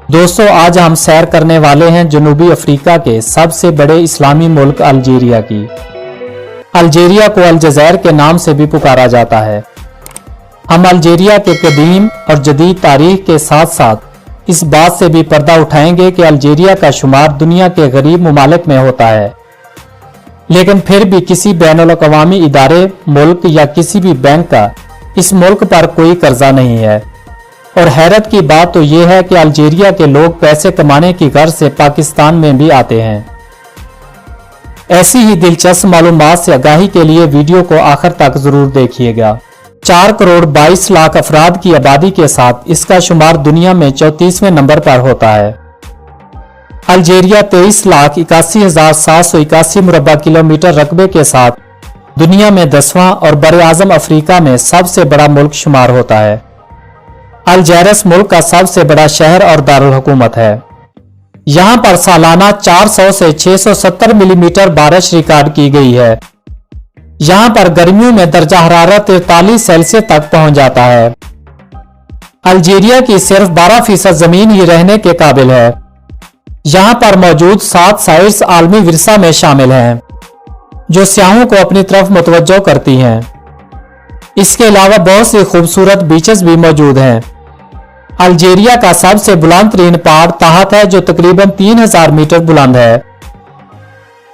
दोस्तों आज हम सैर करने वाले हैं जनूबी अफ्रीका के सबसे बड़े इस्लामी मुल्क अल्जीरिया की। अल्जीरिया को अलजज़ैर के नाम से भी पुकारा जाता है। हम अल्जीरिया के कदीम और जदीद तारीख के साथ साथ इस बात से भी पर्दा उठाएंगे कि अल्जीरिया का शुमार दुनिया के गरीब ममालिक में होता है, लेकिन फिर भी किसी बैनुल-अक़वामी इदारे, मुल्क या किसी भी बैंक का इस मुल्क पर कोई कर्जा नहीं है। और हैरत की बात तो यह है कि अल्जीरिया के लोग पैसे कमाने की गर्ज से पाकिस्तान में भी आते हैं। ऐसी ही दिलचस्प मालूमात से आगाही के लिए वीडियो को आखिर तक जरूर देखिएगा। 4 करोड़ 22 लाख अफराद की आबादी के साथ इसका शुमार दुनिया में 34वें नंबर पर होता है। अल्जीरिया 23,81,781 मुरब्बा किलोमीटर रकबे के साथ दुनिया में 10वां और बरआज़म अफ्रीका में सबसे बड़ा मुल्क शुमार होता है। अल्जेरस मुल्क का सबसे बड़ा शहर और दारुल हुकूमत है। यहाँ पर सालाना 400 से 670 मिलीमीटर बारिश रिकॉर्ड की गई है। यहाँ पर गर्मियों में दर्जा हरारत 43 सेल्सियस तक पहुंच जाता है। अल्जीरिया की सिर्फ 12% जमीन ही रहने के काबिल है। यहाँ पर मौजूद 7 साइट्स आलमी विरसा में शामिल हैं, जो सियाहों को अपनी तरफ मुतवज्जो करती हैं। इसके अलावा बहुत सी खूबसूरत बीचेस भी मौजूद हैं। अल्जीरिया का सबसे बुलंद तरीन पहाड़ ताहत है, जो तकरीबन 3000 मीटर बुलंद है।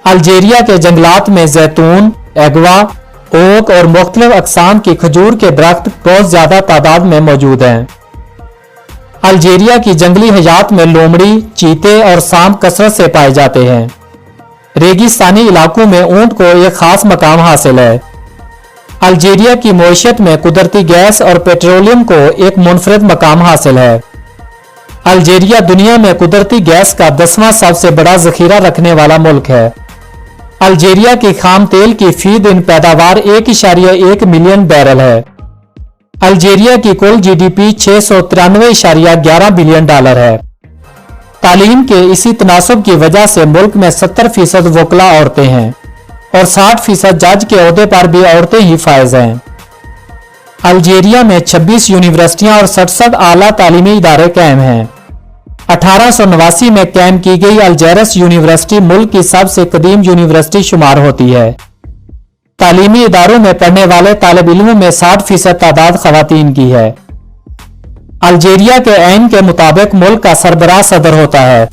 अल्जीरिया के जंगलात में जैतून, एगवा, ओक और मुख्तलिफ अक़साम की खजूर के दरख्त बहुत ज्यादा तादाद में मौजूद हैं। अल्जीरिया की जंगली हयात में लोमड़ी, चीते और सांप कसरत से पाए जाते हैं। रेगिस्तानी इलाकों में ऊंट को एक खास मकाम हासिल है। अल्जीरिया की मईशत में कुदरती गैस और पेट्रोलियम को एक मुनफरिद मकाम हासिल है। अल्जीरिया दुनिया में कुदरती गैस का 10वां सबसे बड़ा जखीरा रखने वाला मुल्क है। अल्जीरिया की खाम तेल की फी दिन पैदावार 1.1 मिलियन बैरल है। अल्जीरिया की कुल GDP 693.11 बिलियन डॉलर है। तालीम के इसी तनासब की वजह से मुल्क में 70% वकला औरतें हैं और 60% जज के ओहदे पर भी औरतें ही फायज हैं। अल्जीरिया में 26 यूनिवर्सिटियां और 67 आला तालीमी इदारे कायम हैं। 1889 में कायम की गई अल्जेरस यूनिवर्सिटी मुल्क की सबसे कदीम यूनिवर्सिटी शुमार होती है। तालीमी इदारों में पढ़ने वाले तालिब इल्मों में 60% तादाद खवातीन की है। अल्जीरिया के आईन के मुताबिक मुल्क का सरबराह सदर होता है।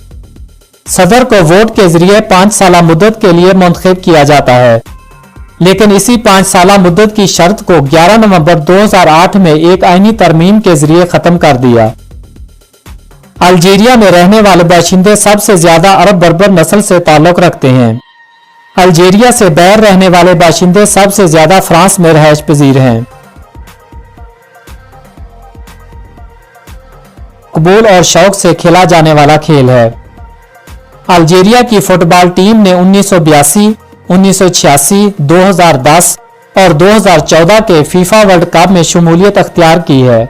सदर को वोट के जरिए 5 साला मुद्दत के लिए मुंतखब किया जाता है, लेकिन इसी 5 साला मुद्दत की शर्त को 11 नवंबर 2008 में एक आईनी तरमीम के जरिए खत्म कर दिया। अल्जीरिया में रहने वाले बाशिंदे सबसे ज्यादा अरब बर्बर नस्ल से ताल्लुक रखते हैं। अल्जीरिया से बाहर रहने वाले बाशिंदे सबसे ज्यादा फ्रांस में रहायश पजीर हैं। कबूल और शौक से खेला जाने वाला खेल है। अल्जीरिया की फुटबॉल टीम ने 1982, 1986, 2010 और 2014 के फीफा वर्ल्ड कप में शमूलियत अख्तियार की है।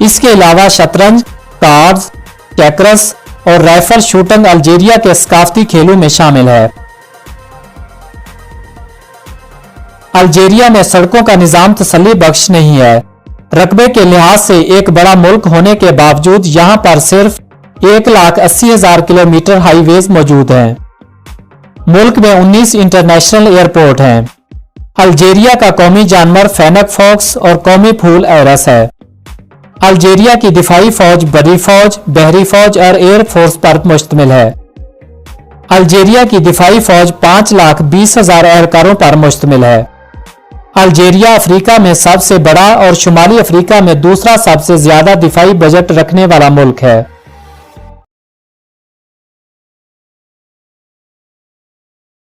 इसके अलावा शतरंज, कार्ड्स, चेकर्स और राइफल शूटिंग अल्जीरिया के सकाफती खेलों में शामिल है। अल्जीरिया में सड़कों का निजाम तसल्ली बख्श नहीं है। रकबे के लिहाज से एक बड़ा मुल्क होने के बावजूद यहाँ पर सिर्फ 1,80,000 किलोमीटर हाईवेज मौजूद हैं। मुल्क में 19 इंटरनेशनल एयरपोर्ट हैं। अल्जीरिया का कौमी जानवर फेनक फॉक्स और कौमी फूल एरस है। अल्जीरिया की दिफाई फौज बरी फौज, बहरी फौज और एयर फोर्स पर मुश्तमिल है। अल्जीरिया की दिफाई फौज 5,20,000 एहलकारों पर मुश्तमिल है। अल्जीरिया अफ्रीका में सबसे बड़ा और शुमाली अफ्रीका में दूसरा सबसे ज्यादा दिफाई बजट रखने वाला मुल्क है।